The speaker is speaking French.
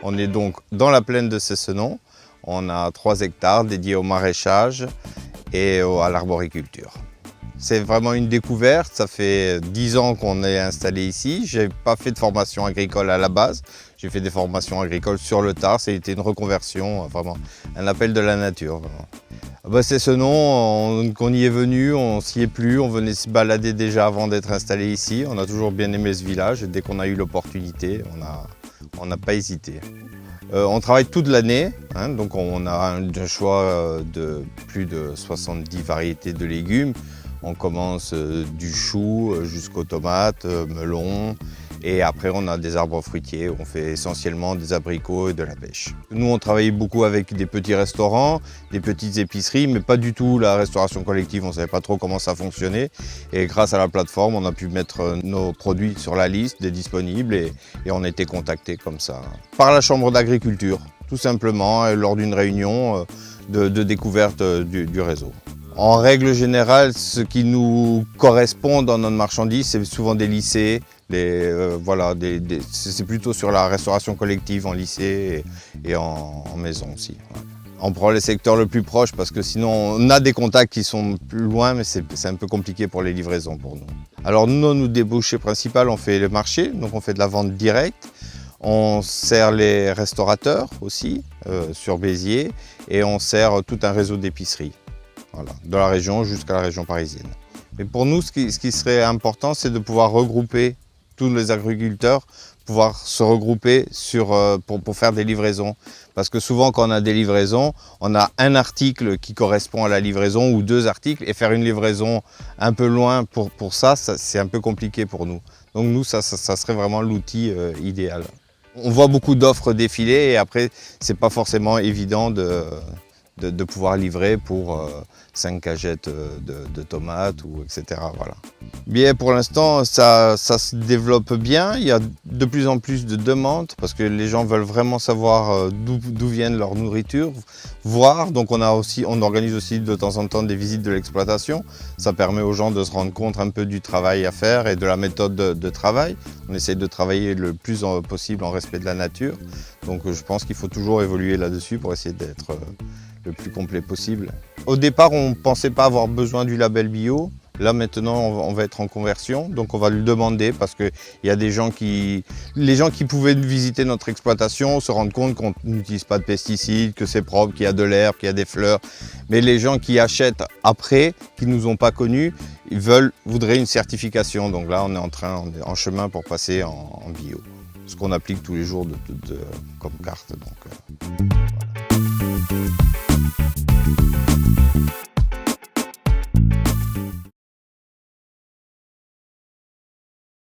On est donc dans la plaine de Cessenon. On a 3 hectares dédiés au maraîchage et à l'arboriculture. C'est vraiment une découverte, ça fait 10 ans qu'on est installé ici. Je n'ai pas fait de formation agricole à la base, j'ai fait des formations agricoles sur le tard. C'était une reconversion, vraiment un appel de la nature. Cessenon, on y est venu, on s'y est plu, on venait se balader déjà avant d'être installé ici. On a toujours bien aimé ce village et dès qu'on a eu l'opportunité, on n'a pas hésité. On travaille toute l'année, hein, donc on a un choix de plus de 70 variétés de légumes. On commence du chou jusqu'aux tomates, melons, et après on a des arbres fruitiers. On fait essentiellement des abricots et de la pêche. Nous on travaille beaucoup avec des petits restaurants, des petites épiceries, mais pas du tout la restauration collective. On ne savait pas trop comment ça fonctionnait. Et grâce à la plateforme, on a pu mettre nos produits sur la liste des disponibles et on a été contactés comme ça par la Chambre d'agriculture, tout simplement, lors d'une réunion de découverte du réseau. En règle générale, ce qui nous correspond dans notre marchandise, c'est souvent des lycées. C'est plutôt sur la restauration collective en lycée et en maison aussi. On prend les secteurs le plus proche parce que sinon on a des contacts qui sont plus loin, mais c'est un peu compliqué pour les livraisons pour nous. Alors nous, nos débouchés principaux, on fait le marché, donc on fait de la vente directe. On sert les restaurateurs aussi sur Béziers et on sert tout un réseau d'épiceries. Voilà, de la région jusqu'à la région parisienne. Mais pour nous, ce qui serait important, c'est de pouvoir regrouper tous les agriculteurs, pouvoir se regrouper pour faire des livraisons. Parce que souvent, quand on a des livraisons, on a un article qui correspond à la livraison ou 2 articles, et faire une livraison un peu loin pour ça c'est un peu compliqué pour nous. Donc nous, ça serait vraiment l'outil idéal. On voit beaucoup d'offres défiler et après, c'est pas forcément évident de pouvoir livrer pour 5 cagettes de tomates, etc. Voilà. Bien, pour l'instant, ça se développe bien. Il y a de plus en plus de demandes parce que les gens veulent vraiment savoir d'où viennent leur nourriture, voir. Donc on organise aussi de temps en temps des visites de l'exploitation. Ça permet aux gens de se rendre compte un peu du travail à faire et de la méthode de travail. On essaie de travailler le plus possible en respect de la nature. Donc je pense qu'il faut toujours évoluer là-dessus pour essayer d'être le plus complet possible. Au départ, on ne pensait pas avoir besoin du label bio. Là maintenant, on va être en conversion, donc on va le demander parce qu'il y a des gens les gens qui pouvaient visiter notre exploitation se rendent compte qu'on n'utilise pas de pesticides, que c'est propre, qu'il y a de l'herbe, qu'il y a des fleurs. Mais les gens qui achètent après, qui ne nous ont pas connus, ils voudraient une certification. Donc là, on est en chemin pour passer en bio. Ce qu'on applique tous les jours comme carte. Donc, voilà.